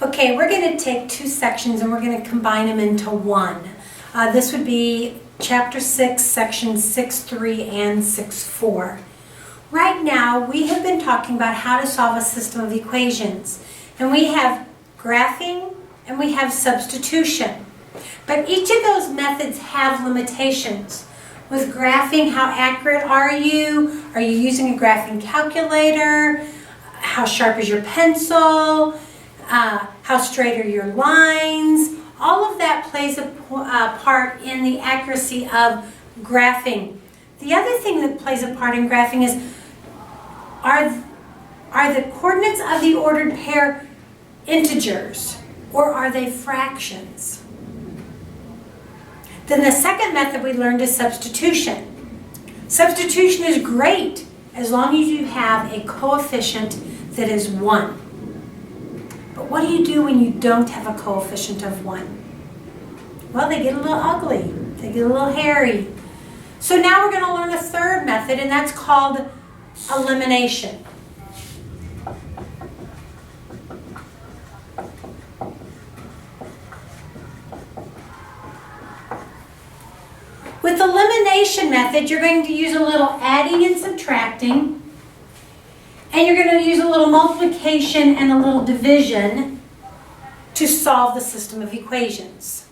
Okay, we're going to take two sections and we're going to combine them into one. This would be Chapter 6, Sections 6.3 and 6.4. Right now, we have been talking about how to solve a system of equations. And we have graphing and we have substitution. But each of those methods have limitations. With graphing, how accurate are you? Are you using a graphing calculator? How sharp is your pencil? How straight are your lines? All of that plays a part in the accuracy of graphing. The other thing that plays a part in graphing is, are the coordinates of the ordered pair integers or are they fractions? Then the second method we learned is substitution. Substitution is great as long as you have a coefficient that is 1. But what do you do when you don't have a coefficient of 1? Well, they get a little ugly. They get a little hairy. So now we're going to learn a third method, and that's called elimination. With the elimination method, you're going to use a little adding and subtracting, and you're going to use a little multiplication and a little division to solve the system of equations.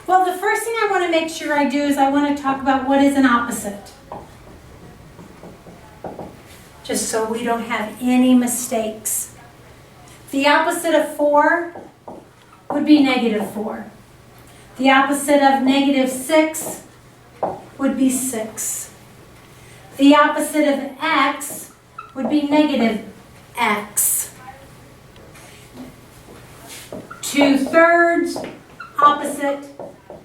Well, the first thing I want to make sure I do is I want to talk about what is an opposite. Just so we don't have any mistakes. The opposite of 4 would be negative 4. The opposite of negative 6 would be 6. The opposite of x would be negative x. 2/3 opposite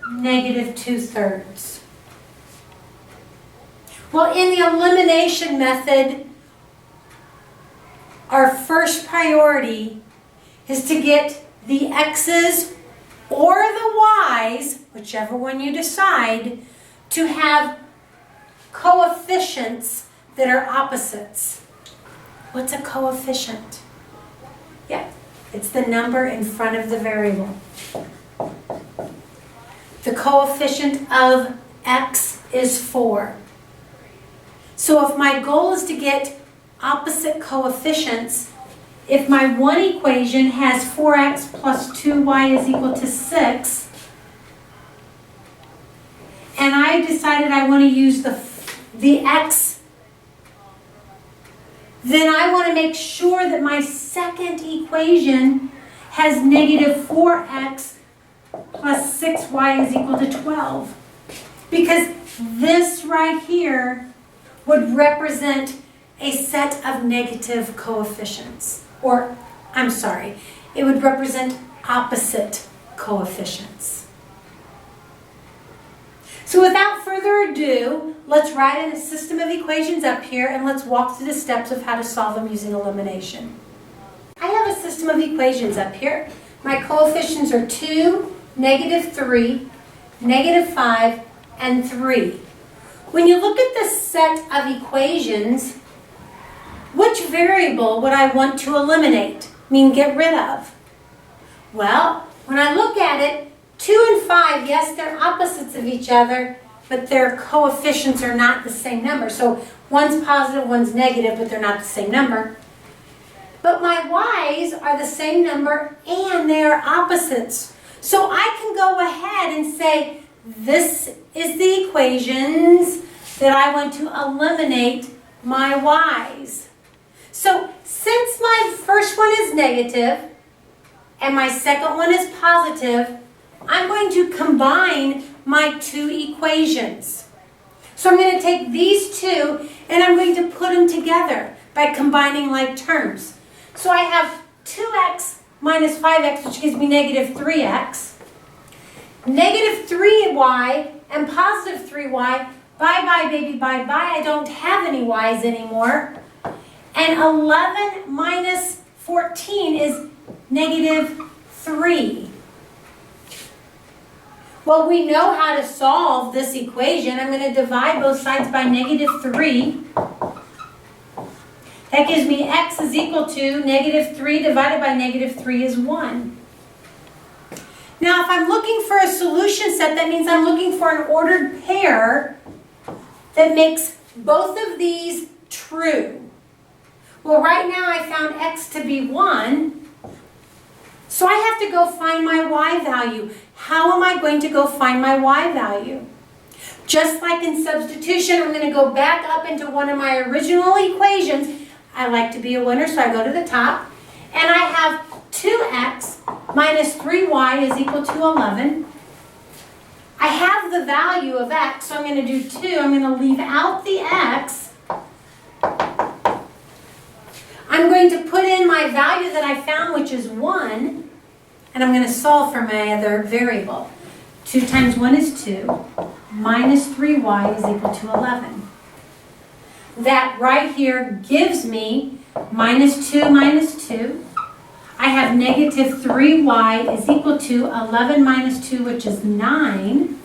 negative 2/3. Well, in the elimination method, our first priority is to get the x's or the y's, whichever one you decide, to have coefficients that are opposites. What's a coefficient? Yeah, it's the number in front of the variable. The coefficient of x is 4. So if my goal is to get opposite coefficients, if my one equation has 4x plus 2y is equal to 6, and I decided I want to use the x, then I want to make sure that my second equation has negative 4x plus 6y is equal to 12. Because this right here would represent a set of negative coefficients. Or, I'm sorry, it would represent opposite coefficients. So without further ado, let's write a system of equations up here and let's walk through the steps of how to solve them using elimination. I have a system of equations up here. My coefficients are 2, negative 3, negative 5, and 3. When you look at this set of equations, which variable would I want to eliminate, get rid of? Well, when I look at it, 2 and 5, yes, they're opposites of each other, but their coefficients are not the same number. So one's positive, one's negative, but they're not the same number. But my y's are the same number and they are opposites. So I can go ahead and say, this is the equations that I want to eliminate my y's. So since my first one is negative and my second one is positive, I'm going to combine my two equations. So I'm going to take these two and I'm going to put them together by combining like terms. So I have 2x minus 5x, which gives me negative 3x. Negative 3y and positive 3y. Bye-bye, baby, bye-bye. I don't have any y's anymore. And 11 minus 14 is negative 3. Well, we know how to solve this equation. I'm going to divide both sides by negative 3. That gives me x is equal to -3 divided by -3 is 1. Now, if I'm looking for a solution set, that means I'm looking for an ordered pair that makes both of these true. Well, right now I found x to be 1, so I have to go find my y value. How am I going to go find my y value? Just like in substitution, I'm going to go back up into one of my original equations. I like to be a winner, so I go to the top. And I have 2x minus 3y is equal to 11. I have the value of x, so I'm going to do 2. I'm going to leave out the x. I'm going to put in my value that I found, which is 1. And I'm going to solve for my other variable. 2 times 1 is 2. Minus 3y is equal to 11. That right here gives me minus 2 minus 2. I have negative 3y is equal to 11 minus 2, which is 9.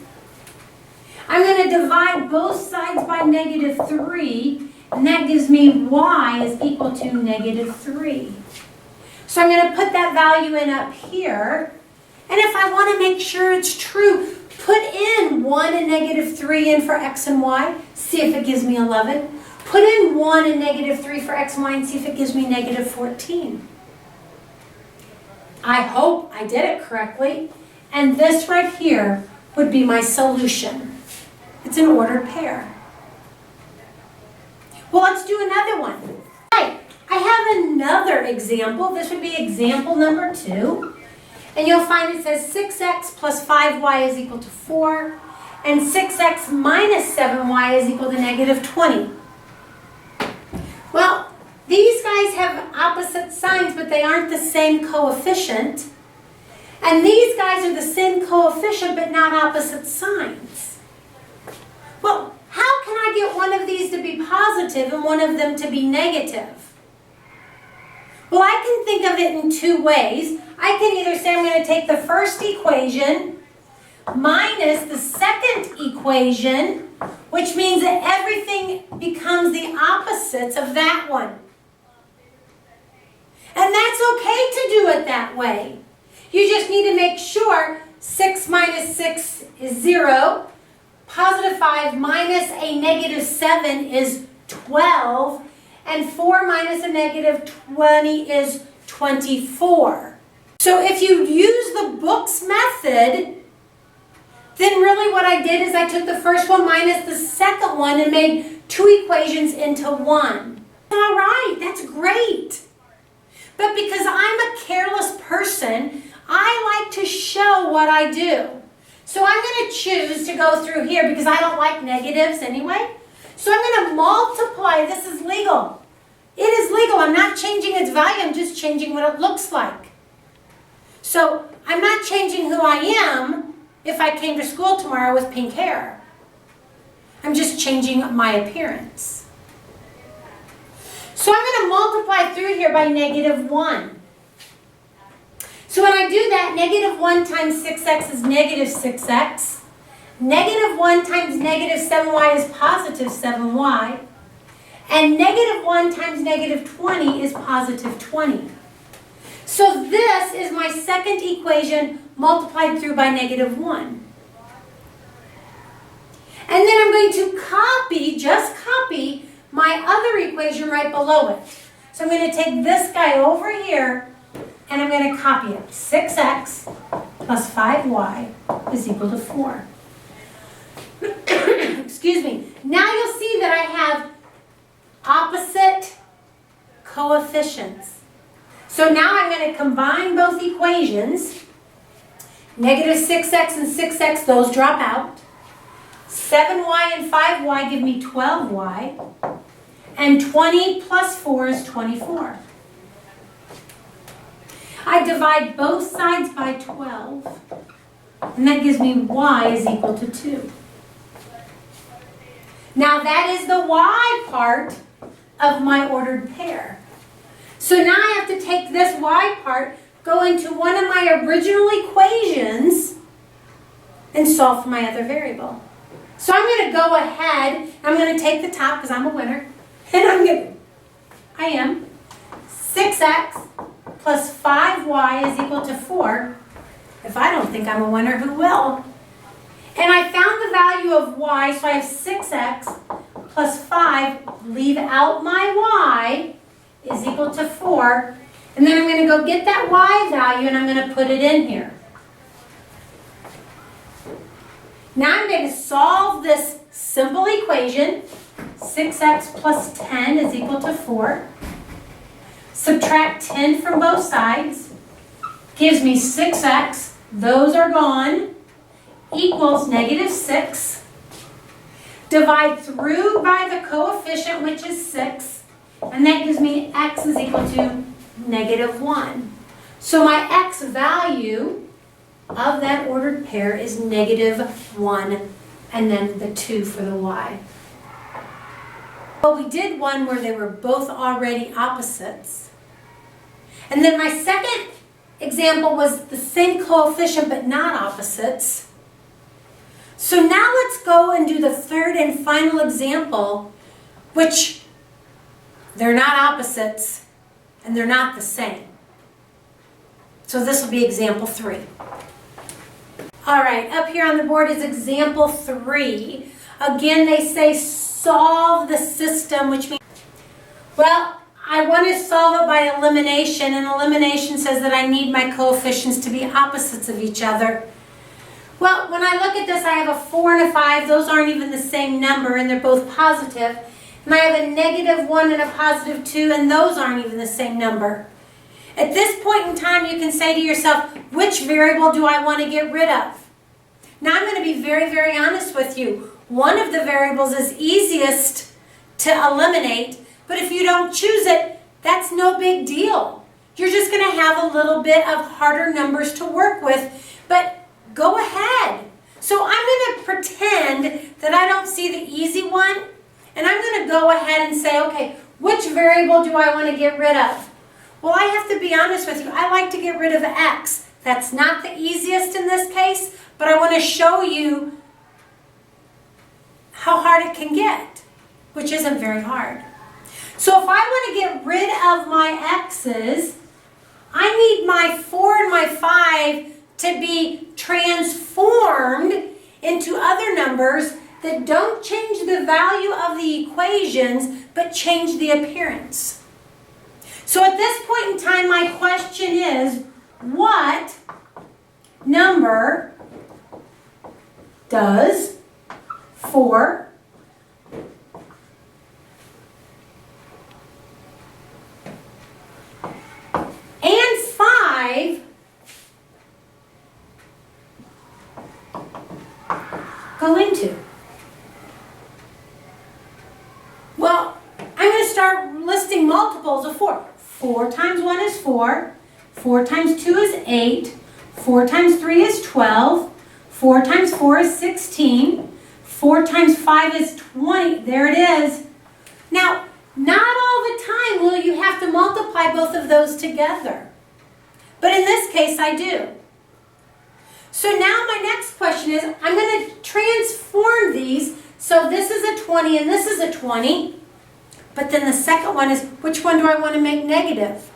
I'm going to divide both sides by -3, and that gives me y is equal to -3. So I'm going to put that value in up here. And if I want to make sure it's true, put in 1 and -3 in for x and y. See if it gives me 11. Put in 1 and -3 for x and y and see if it gives me -14. I hope I did it correctly. And this right here would be my solution. It's an ordered pair. Well, let's do another one. Right, I have another example. This would be example number 2. And you'll find it says 6x plus 5y is equal to 4. And 6x minus 7y is equal to -20. Well, these guys have opposite signs, but they aren't the same coefficient. And these guys are the same coefficient, but not opposite signs. Well, how can I get one of these to be positive and one of them to be negative? Well, I can think of it in 2 ways. I can either say I'm going to take the first equation minus the second equation, which means that everything becomes the opposites of that one. And that's okay to do it that way. You just need to make sure 6 minus 6 is 0. Positive 5 minus a -7 is 12. And 4 minus a -20 is 24. So if you use the book's method, then really what I did is I took the first one minus the second one and made 2 equations into 1. All right, that's great. But because I'm a careless person, I like to show what I do. So I'm going to choose to go through here because I don't like negatives anyway. So I'm going to multiply. This is legal. It is legal. I'm not changing its value. I'm just changing what it looks like. So I'm not changing who I am if I came to school tomorrow with pink hair. I'm just changing my appearance. So I'm going to multiply through here by -1. So when I do that, -1 times 6x is -6x. -1 times -7y is positive 7y. And -1 times -20 is positive 20. So this is my second equation multiplied through by -1. And then I'm going to copy, just copy, my other equation right below it. So I'm going to take this guy over here and I'm going to copy it. 6x plus 5y is equal to 4. Excuse me. Now you'll see that I have opposite coefficients. So now I'm going to combine both equations. -6x and 6x, those drop out. 7y and 5y give me 12y. And 20 plus 4 is 24. I divide both sides by 12. And that gives me y is equal to 2. Now that is the y part of my ordered pair. So now I have to take this y part, go into one of my original equations, and solve for my other variable. So I'm going to go ahead, I'm going to take the top because I'm a winner, and I am. 6x plus 5y is equal to 4. If I don't think I'm a winner, who will? And I found the value of y, so I have 6x plus 5, leave out my y, is equal to 4. And then I'm going to go get that y value and I'm going to put it in here. Now I'm going to solve this simple equation. 6x plus 10 is equal to 4. Subtract 10 from both sides. Gives me 6x. Those are gone. Equals negative 6. Divide through by the coefficient, which is 6. And that gives me x is equal to negative 1. So my x value of that ordered pair is negative 1, and then the 2 for the y. Well, we did one where they were both already opposites. And then my second example was the same coefficient but not opposites. So now let's go and do the third and final example, which they're not opposites and they're not the same. So this will be example 3. All right, up here on the board is example 3. Again, they say solve the system, which means, well, I want to solve it by elimination, and elimination says that I need my coefficients to be opposites of each other. Well, when I look at this, I have a 4 and a 5. Those aren't even the same number, and they're both positive. And I have a negative 1 and a positive 2, and those aren't even the same number. At this point in time, you can say to yourself, which variable do I want to get rid of? Now, I'm going to be very, very honest with you. One of the variables is easiest to eliminate, but if you don't choose it, that's no big deal. You're just going to have a little bit of harder numbers to work with, but go ahead. So I'm going to pretend that I don't see the easy one, and I'm going to go ahead and say, okay, which variable do I want to get rid of? Well, I have to be honest with you. I like to get rid of x. That's not the easiest in this case, but I want to show you how hard it can get, which isn't very hard. So if I want to get rid of my x's, I need my 4 and my 5 to be transformed into other numbers that don't change the value of the equations, but change the appearance. So at this point in time, my question is, what number does 4 and 5 go into? Well, I'm going to start listing multiples of 4. 4 times 1 is 4. 4 times 2 is 8. 4 times 3 is 12. 4 times 4 is 16. 4 times 5 is 20. There it is. Now, not all the time will you have to multiply both of those together. But in this case, I do. So now my next question is, I'm going to transform these. So this is a 20 and this is a 20. But then the second one is, which one do I want to make negative?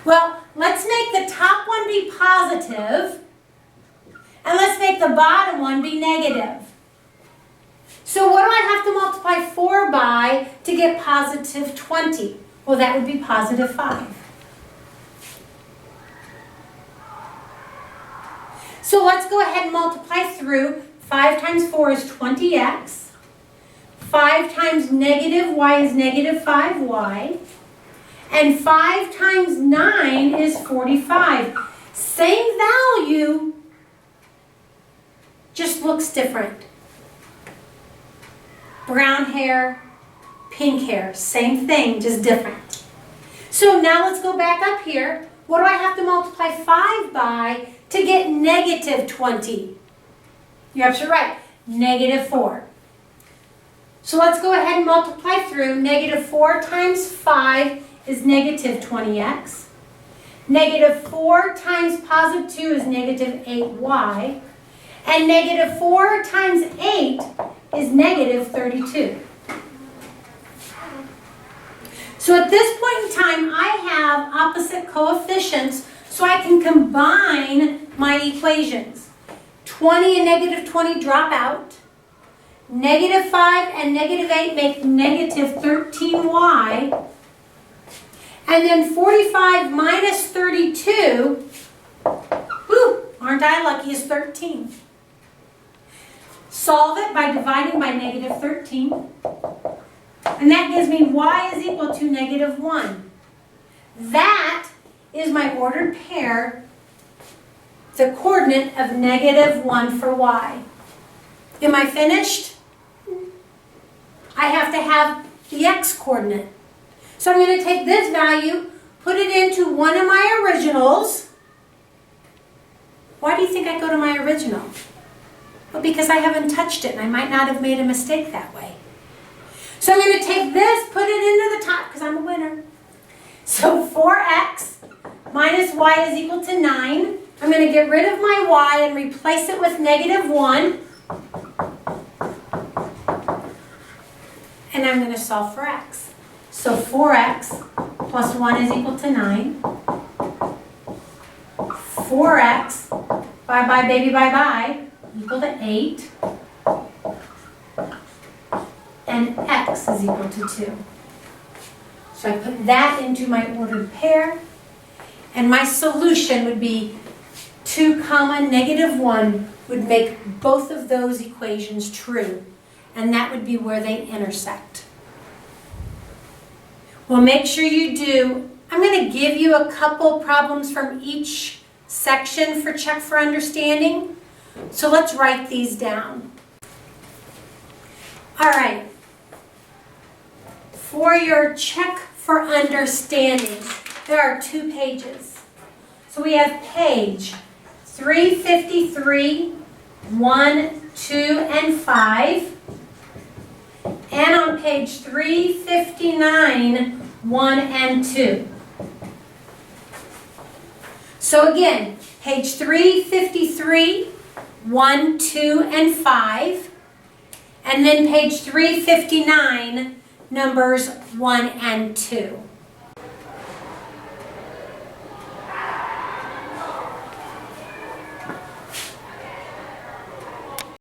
Well, let's make the top one be positive, and let's make the bottom one be negative. So what do I have to multiply 4 by to get positive 20? Well, that would be positive 5. So let's go ahead and multiply through. 5 times 4 is 20x. 5 times negative y is negative 5y. And 5 times 9 is 45. Same value, just looks different. Brown hair, pink hair, same thing, just different. So now let's go back up here. What do I have to multiply 5 by to get negative 20? You're absolutely right, negative 4. So let's go ahead and multiply through. Negative 4 times 5 is negative 20x. Negative 4 times positive 2 is negative 8y. And negative 4 times 8 is negative 32. So at this point in time, I have opposite coefficients, so I can combine my equations. 20 and negative 20 drop out. Negative 5 and negative 8 make negative 13y. And then 45 minus 32, whew, aren't I lucky, is 13. Solve it by dividing by negative 13. And that gives me y is equal to negative 1. That is my ordered pair, the coordinate of negative 1 for y. Am I finished? I have to have the x coordinate. So I'm going to take this value, put it into one of my originals. Why do you think I go to my original? Well, because I haven't touched it and I might not have made a mistake that way. So I'm going to take this, put it into the top because I'm a winner. So 4x minus y is equal to 9. I'm going to get rid of my y and replace it with negative 1. And I'm going to solve for x. So 4x plus 1 is equal to 9. 4x, bye-bye baby bye-bye, equal to 8. And x is equal to 2. So I put that into my ordered pair. And my solution would be 2 comma negative 1 would make both of those equations true. And that would be where they intersect. Well, make sure you do. I'm going to give you a couple problems from each section for check for understanding. So let's write these down. All right. For your check for understanding, there are 2 pages. So we have page 353, 1, 2, and 5. And on page 359, 1 and 2. So again, page 353, 1, 2, and 5. And then page 359, numbers 1 and 2.